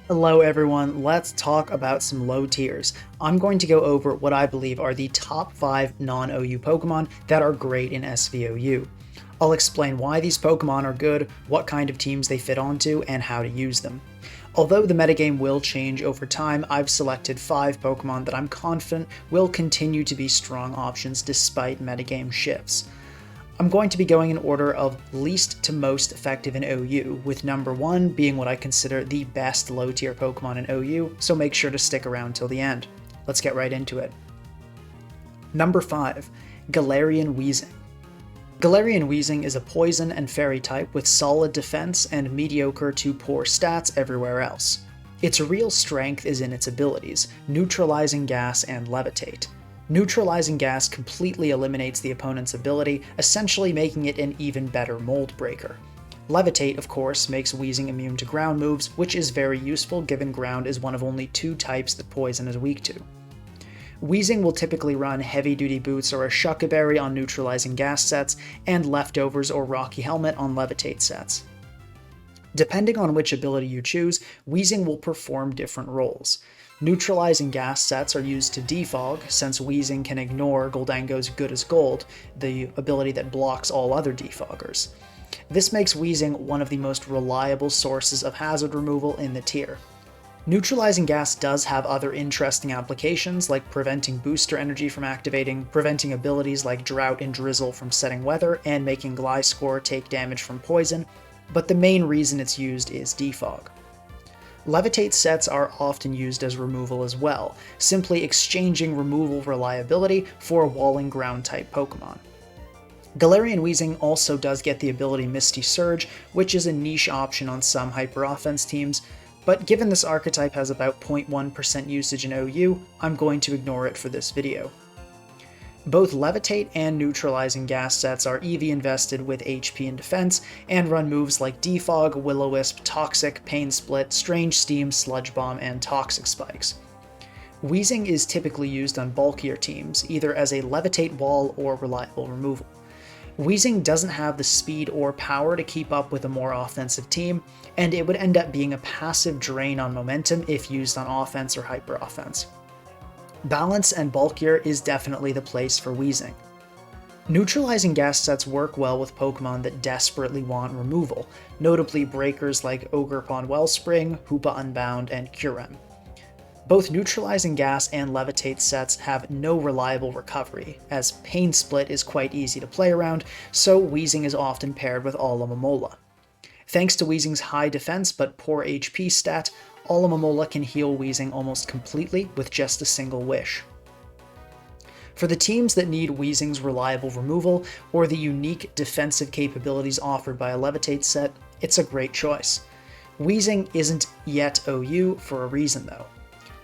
Hello everyone, let's talk about some low tiers. I'm going to go over what I believe are the top 5 non-OU Pokemon that are great in SVOU. I'll explain why these Pokemon are good, what kind of teams they fit onto, and how to use them. Although the metagame will change over time, I've selected 5 Pokemon that I'm confident will continue to be strong options despite metagame shifts. I'm going to be going in order of least to most effective in OU, with number 1 being what I consider the best low tier Pokemon in OU, so make sure to stick around till the end. Let's get right into it. Number 5, Galarian Weezing. Galarian Weezing is a poison and fairy type with solid defense and mediocre to poor stats everywhere else. Its real strength is in its abilities, Neutralizing Gas and Levitate. Neutralizing Gas completely eliminates the opponent's ability, essentially making it an even better mold breaker. Levitate, of course, makes Weezing immune to ground moves, which is very useful given ground is one of only 2 types that poison is weak to. Weezing will typically run Heavy Duty Boots or a Shuckleberry on Neutralizing Gas sets, and Leftovers or Rocky Helmet on Levitate sets. Depending on which ability you choose, Weezing will perform different roles. Neutralizing Gas sets are used to defog, since Weezing can ignore Gholdengo's Good as Gold, the ability that blocks all other defoggers. This makes Weezing one of the most reliable sources of hazard removal in the tier. Neutralizing Gas does have other interesting applications, like preventing booster energy from activating, preventing abilities like Drought and Drizzle from setting weather, and making Gliscor take damage from poison, but the main reason it's used is defog. Levitate sets are often used as removal as well, simply exchanging removal reliability for walling ground type Pokemon. Galarian Weezing also does get the ability Misty Surge, which is a niche option on some hyper offense teams, but given this archetype has about 0.1% usage in OU, I'm going to ignore it for this video. Both Levitate and Neutralizing Gas sets are EV invested with HP and defense, and run moves like Defog, Will-O-Wisp, Toxic, Pain Split, Strange Steam, Sludge Bomb, and Toxic Spikes. Weezing is typically used on bulkier teams, either as a Levitate wall or reliable removal. Weezing doesn't have the speed or power to keep up with a more offensive team, and it would end up being a passive drain on momentum if used on offense or hyper offense. Balance and bulkier is definitely the place for Weezing. Neutralizing Gas sets work well with Pokemon that desperately want removal, notably breakers like Ogerpon Wellspring, Hoopa Unbound, and Curem. Both Neutralizing Gas and Levitate sets have no reliable recovery, as Pain Split is quite easy to play around, so Weezing is often paired with Alomomola. Thanks to Weezing's high defense but poor HP stat, Alomomola can heal Weezing almost completely with just a single wish. For the teams that need Weezing's reliable removal or the unique defensive capabilities offered by a Levitate set, it's a great choice. Weezing isn't yet OU for a reason though.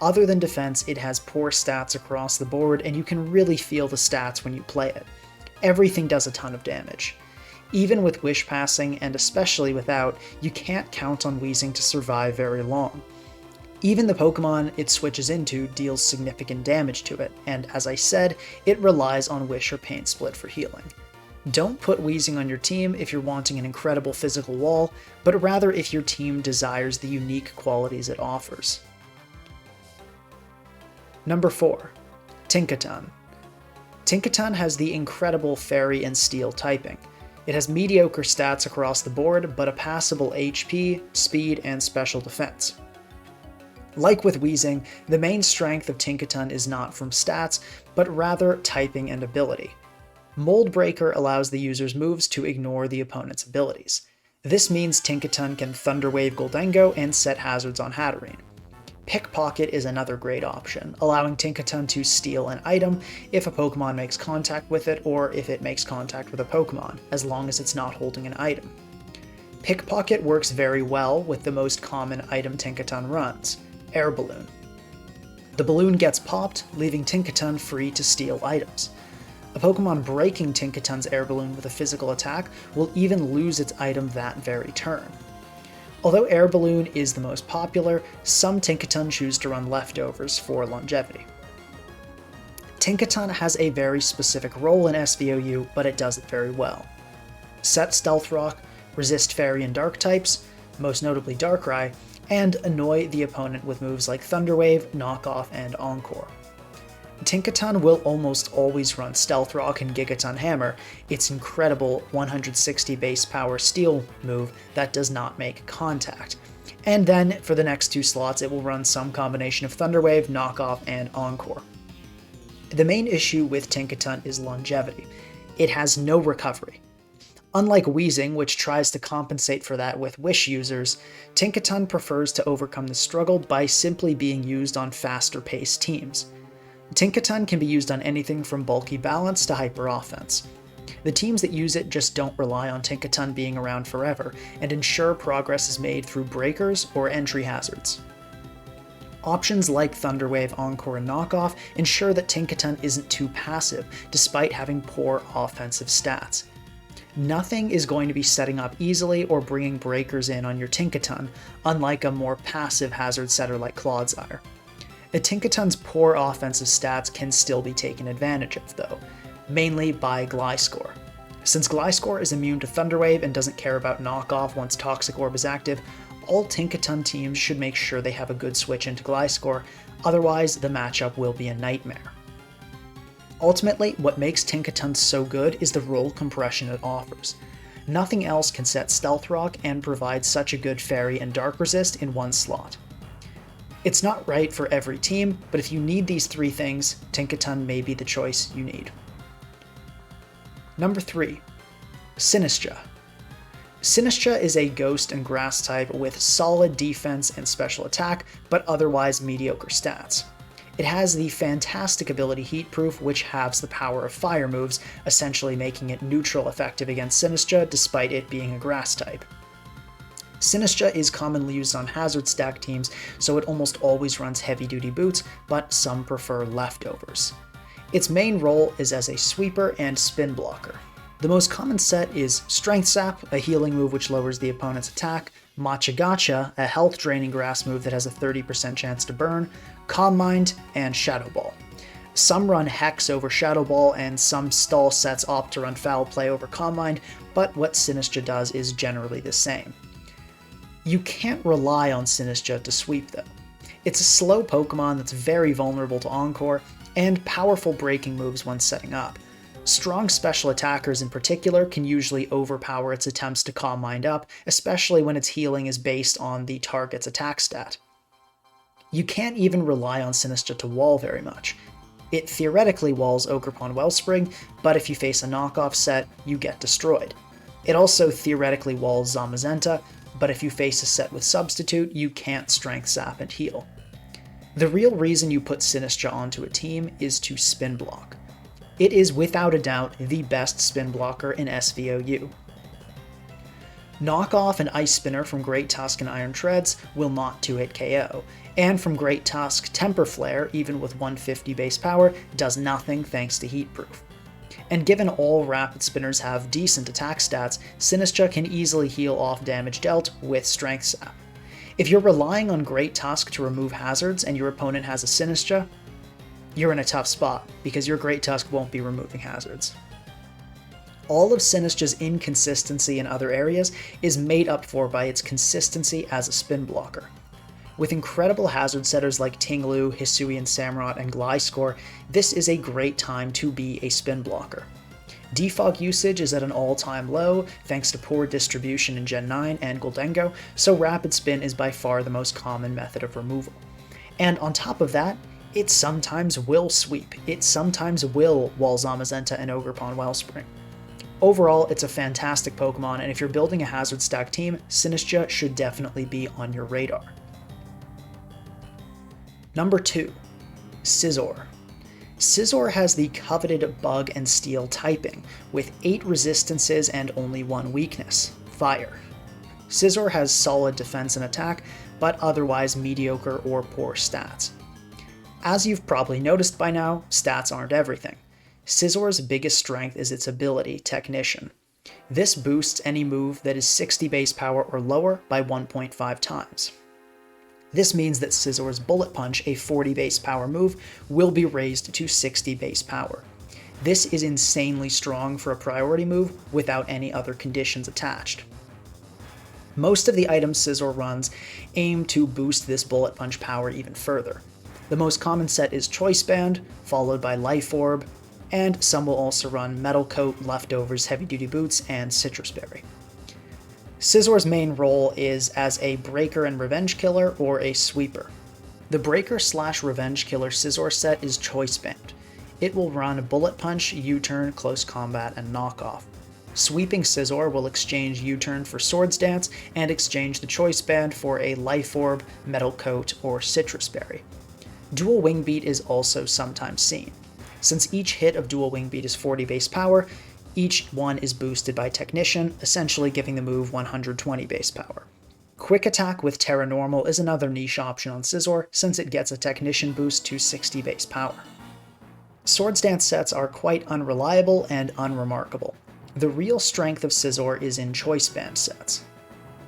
Other than defense, it has poor stats across the board, and you can really feel the stats when you play it. Everything does a ton of damage. Even with Wish Passing, and especially without, you can't count on Weezing to survive very long. Even the Pokemon it switches into deals significant damage to it, and as I said, it relies on Wish or Pain Split for healing. Don't put Weezing on your team if you're wanting an incredible physical wall, but rather if your team desires the unique qualities it offers. Number 4. Tinkaton. Tinkaton has the incredible Fairy and Steel typing. It has mediocre stats across the board, but a passable HP, speed, and special defense. Like with Weezing, the main strength of Tinkaton is not from stats, but rather typing and ability. Mold Breaker allows the user's moves to ignore the opponent's abilities. This means Tinkaton can Thunder Wave Gholdengo and set hazards on Hatterene. Pickpocket is another great option, allowing Tinkaton to steal an item if a Pokemon makes contact with it or if it makes contact with a Pokemon, as long as it's not holding an item. Pickpocket works very well with the most common item Tinkaton runs, Air Balloon. The balloon gets popped, leaving Tinkaton free to steal items. A Pokemon breaking Tinkaton's Air Balloon with a physical attack will even lose its item that very turn. Although Air Balloon is the most popular, some Tinkaton choose to run Leftovers for longevity. Tinkaton has a very specific role in SVOU, but it does it very well. Set Stealth Rock, resist Fairy and Dark types, most notably Darkrai, and annoy the opponent with moves like Thunder Wave, Knock Off, and Encore. Tinkaton will almost always run Stealth Rock and Gigaton Hammer, its incredible 160 base power steel move that does not make contact. And then, for the next 2 slots, it will run some combination of Thunder Wave, Knock Off, and Encore. The main issue with Tinkaton is longevity. It has no recovery. Unlike Weezing, which tries to compensate for that with Wish users, Tinkaton prefers to overcome the struggle by simply being used on faster-paced teams. Tinkaton can be used on anything from bulky balance to hyper offense. The teams that use it just don't rely on Tinkaton being around forever, and ensure progress is made through breakers or entry hazards. Options like Thunder Wave, Encore, and Knock Off ensure that Tinkaton isn't too passive, despite having poor offensive stats. Nothing is going to be setting up easily or bringing breakers in on your Tinkaton, unlike a more passive hazard setter like Clodsire. A Tinkaton's poor offensive stats can still be taken advantage of, though, mainly by Gliscor. Since Gliscor is immune to Thunder Wave and doesn't care about Knock Off once Toxic Orb is active, all Tinkaton teams should make sure they have a good switch into Gliscor, otherwise the matchup will be a nightmare. Ultimately, what makes Tinkaton so good is the roll compression it offers. Nothing else can set Stealth Rock and provide such a good Fairy and Dark Resist in one slot. It's not right for every team, but if you need these 3 things, Tinkaton may be the choice you need. Number 3. Sinistcha. Sinistcha is a Ghost and Grass type with solid defense and special attack, but otherwise mediocre stats. It has the fantastic ability Heatproof, which halves the power of fire moves, essentially making it neutral effective against Sinistcha despite it being a Grass type. Sinistcha is commonly used on hazard stack teams, so it almost always runs heavy-duty boots, but some prefer leftovers. Its main role is as a sweeper and spin blocker. The most common set is Strength Sap, a healing move which lowers the opponent's attack, Matcha Gotcha, a health-draining grass move that has a 30% chance to burn, Calm Mind, and Shadow Ball. Some run Hex over Shadow Ball, and some stall sets opt to run Foul Play over Calm Mind, but what Sinistcha does is generally the same. You can't rely on Sinistcha to sweep though. It's a slow Pokemon that's very vulnerable to Encore, and powerful breaking moves when setting up. Strong special attackers in particular can usually overpower its attempts to Calm Mind up, especially when its healing is based on the target's attack stat. You can't even rely on Sinistcha to wall very much. It theoretically walls Ogerpon Wellspring, but if you face a knockoff set, you get destroyed. It also theoretically walls Zamazenta, but if you face a set with Substitute, you can't Strength Sap and heal. The real reason you put Sinistcha onto a team is to spin block. It is without a doubt the best spin blocker in SVOU. Knock Off and Ice Spinner from Great Tusk and Iron Treads will not 2-hit KO, and from Great Tusk, Temper Flare, even with 150 base power, does nothing thanks to Heatproof. And given all Rapid Spinners have decent attack stats, Sinistcha can easily heal off damage dealt with Strength Sap. If you're relying on Great Tusk to remove hazards and your opponent has a Sinistcha, you're in a tough spot, because your Great Tusk won't be removing hazards. All of Sinistcha's inconsistency in other areas is made up for by its consistency as a spin blocker. With incredible hazard setters like Tinglu, Hisuian Samurott, and Gliscor, this is a great time to be a spin blocker. Defog usage is at an all-time low thanks to poor distribution in Gen 9 and Gholdengo, so Rapid Spin is by far the most common method of removal. And on top of that, it sometimes will sweep. It sometimes will wall Zamazenta and Ogerpon Wellspring. Overall, it's a fantastic Pokemon, and if you're building a hazard stack team, Sinistcha should definitely be on your radar. Number 2. Scizor. Scizor has the coveted Bug and Steel typing, with 8 resistances and only 1 weakness, Fire. Scizor has solid defense and attack, but otherwise mediocre or poor stats. As you've probably noticed by now, stats aren't everything. Scizor's biggest strength is its ability, Technician. This boosts any move that is 60 base power or lower by 1.5 times. This means that Scizor's Bullet Punch, a 40 base power move, will be raised to 60 base power. This is insanely strong for a priority move without any other conditions attached. Most of the items Scizor runs aim to boost this Bullet Punch power even further. The most common set is Choice Band, followed by Life Orb, and some will also run Metal Coat, Leftovers, Heavy Duty Boots, and Citrus Berry. Scizor's main role is as a Breaker and Revenge Killer or a Sweeper. The Breaker/Revenge Killer Scizor set is Choice Band. It will run Bullet Punch, U-Turn, Close Combat, and Knockoff. Sweeping Scizor will exchange U-Turn for Swords Dance and exchange the Choice Band for a Life Orb, Metal Coat, or Citrus Berry. Dual Wing Beat is also sometimes seen. Since each hit of Dual Wing Beat is 40 base power, each one is boosted by Technician, essentially giving the move 120 base power. Quick Attack with Terra Normal is another niche option on Scizor, since it gets a Technician boost to 60 base power. Swords Dance sets are quite unreliable and unremarkable. The real strength of Scizor is in Choice Band sets.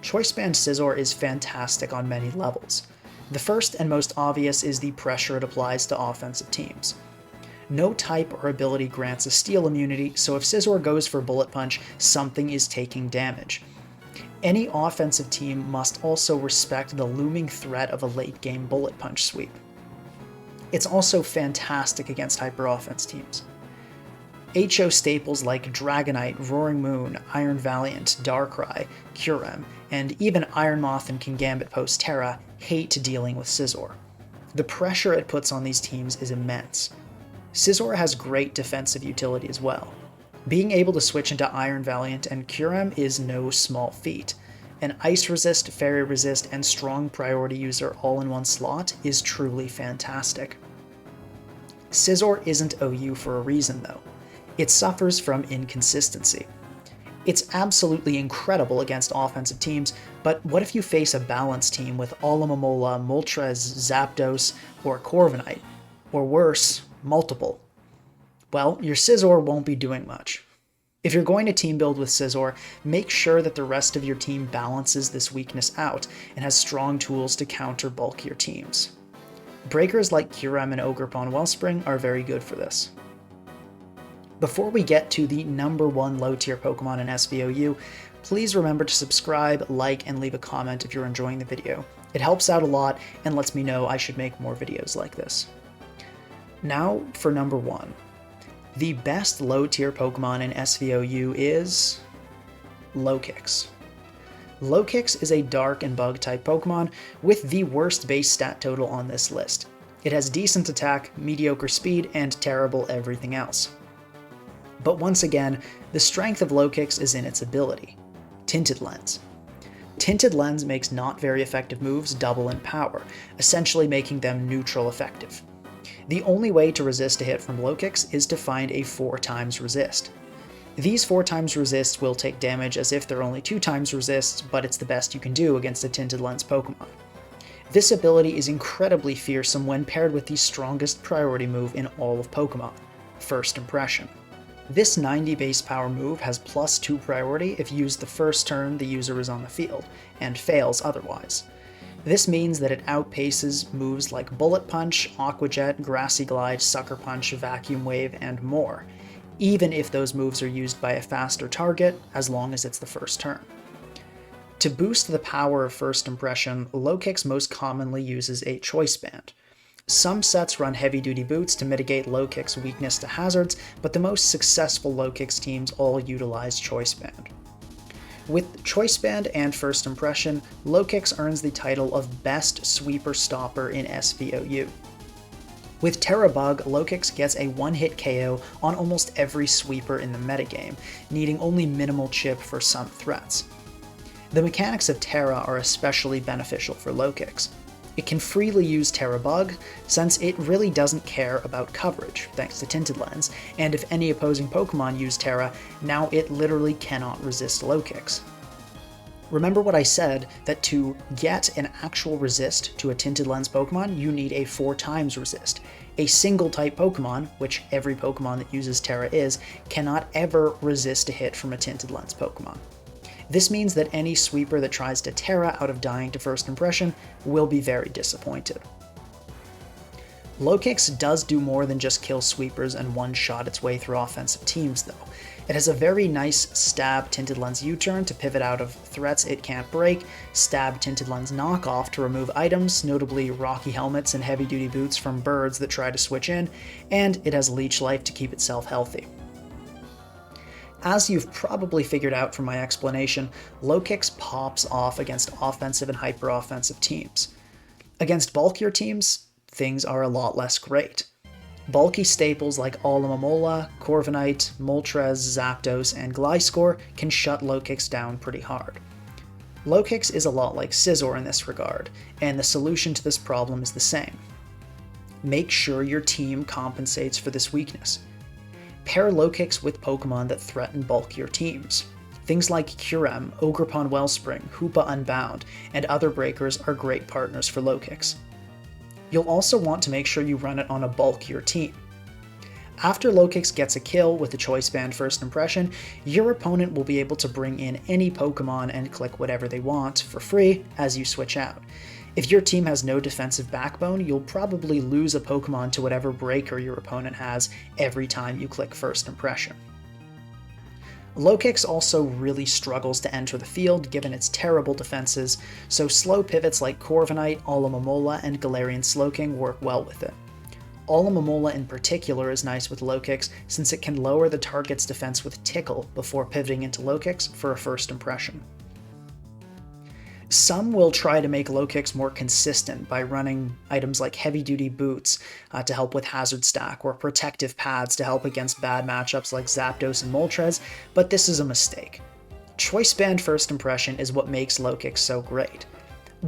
Choice Band Scizor is fantastic on many levels. The first and most obvious is the pressure it applies to offensive teams. No type or ability grants a steal immunity, so if Scizor goes for Bullet Punch, something is taking damage. Any offensive team must also respect the looming threat of a late-game Bullet Punch sweep. It's also fantastic against hyper-offense teams. HO staples like Dragonite, Roaring Moon, Iron Valiant, Darkrai, Kyurem, and even Iron Moth and Kingambit post-Terra hate dealing with Scizor. The pressure it puts on these teams is immense. Scizor has great defensive utility as well. Being able to switch into Iron Valiant and Kyurem is no small feat. An Ice Resist, Fairy Resist, and Strong Priority user all in one slot is truly fantastic. Scizor isn't OU for a reason though. It suffers from inconsistency. It's absolutely incredible against offensive teams, but what if you face a balanced team with Alomomola, Moltres, Zapdos, or Corviknight? Or worse, multiple. Well, your Scizor won't be doing much. If you're going to team build with Scizor, make sure that the rest of your team balances this weakness out and has strong tools to counter bulkier teams. Breakers like Kyurem and Ogerpon Wellspring are very good for this. Before we get to the #1 low-tier Pokemon in SVOU, please remember to subscribe, like, and leave a comment if you're enjoying the video. It helps out a lot and lets me know I should make more videos like this. Now for #1. The best low-tier Pokemon in SVOU is Lokix. Lokix is a Dark and Bug-type Pokemon with the worst base stat total on this list. It has decent attack, mediocre speed, and terrible everything else. But once again, the strength of Lokix is in its ability, Tinted Lens. Tinted Lens makes not very effective moves double in power, essentially making them neutral effective. The only way to resist a hit from Lokix is to find a 4x resist. These 4x resists will take damage as if they're only 2x resists, but it's the best you can do against a Tinted Lens Pokemon. This ability is incredibly fearsome when paired with the strongest priority move in all of Pokemon, First Impression. This 90 base power move has +2 priority if used the first turn the user is on the field, and fails otherwise. This means that it outpaces moves like Bullet Punch, Aqua Jet, Grassy Glide, Sucker Punch, Vacuum Wave, and more, even if those moves are used by a faster target, as long as it's the first turn. To boost the power of First Impression, Lokix most commonly uses a Choice Band. Some sets run Heavy Duty Boots to mitigate Lokix's weakness to hazards, but the most successful Lokix teams all utilize Choice Band. With Choice Band and First Impression, Lokix earns the title of Best Sweeper Stopper in SVOU. With Terra Bug, Lokix gets a one-hit KO on almost every sweeper in the metagame, needing only minimal chip for some threats. The mechanics of Terra are especially beneficial for Lokix. It can freely use Terra Bug, since it really doesn't care about coverage, thanks to Tinted Lens, and if any opposing Pokemon use Terra, now it literally cannot resist Lokix. Remember what I said, that to get an actual resist to a Tinted Lens Pokemon, you need a 4x resist. A single type Pokemon, which every Pokemon that uses Terra is, cannot ever resist a hit from a Tinted Lens Pokemon. This means that any sweeper that tries to Terra out of dying to First Impression will be very disappointed. Lokix does do more than just kill sweepers and one-shot its way through offensive teams though. It has a very nice Stab Tinted Lens U-turn to pivot out of threats it can't break, Stab Tinted Lens knockoff to remove items, notably rocky helmets and heavy-duty boots from birds that try to switch in, and it has Leech Life to keep itself healthy. As you've probably figured out from my explanation, Lokix pops off against offensive and hyper-offensive teams. Against bulkier teams, things are a lot less great. Bulky staples like Alomomola, Corviknight, Moltres, Zapdos, and Gliscor can shut Lokix down pretty hard. Lokix is a lot like Scizor in this regard, and the solution to this problem is the same. Make sure your team compensates for this weakness. Pair Lokix with Pokemon that threaten bulkier teams. Things like Kyurem, Ogerpon Wellspring, Hoopa Unbound, and other breakers are great partners for Lokix. You'll also want to make sure you run it on a bulkier team. After Lokix gets a kill with the Choice Band First Impression, your opponent will be able to bring in any Pokemon and click whatever they want for free as you switch out. If your team has no defensive backbone, you'll probably lose a Pokemon to whatever breaker your opponent has every time you click First Impression. Lokix also really struggles to enter the field given its terrible defenses, so slow pivots like Corviknight, Alomomola, and Galarian Slowking work well with it. Alomomola in particular is nice with Lokix since it can lower the target's defense with Tickle before pivoting into Lokix for a First Impression. Some will try to make Lokix more consistent by running items like heavy-duty boots to help with Hazard Stack, or protective pads to help against bad matchups like Zapdos and Moltres, but this is a mistake. Choice Band First Impression is what makes Lokix so great.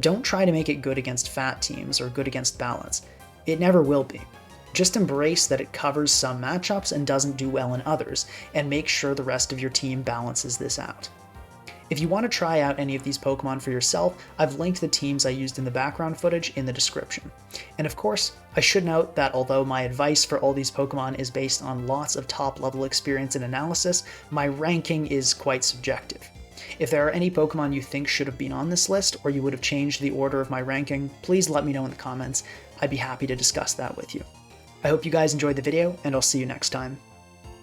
Don't try to make it good against fat teams or good against balance. It never will be. Just embrace that it covers some matchups and doesn't do well in others, and make sure the rest of your team balances this out. If you want to try out any of these Pokemon for yourself, I've linked the teams I used in the background footage in the description. And of course, I should note that although my advice for all these Pokemon is based on lots of top-level experience and analysis, my ranking is quite subjective. If there are any Pokemon you think should have been on this list, or you would have changed the order of my ranking, please let me know in the comments. I'd be happy to discuss that with you. I hope you guys enjoyed the video, and I'll see you next time.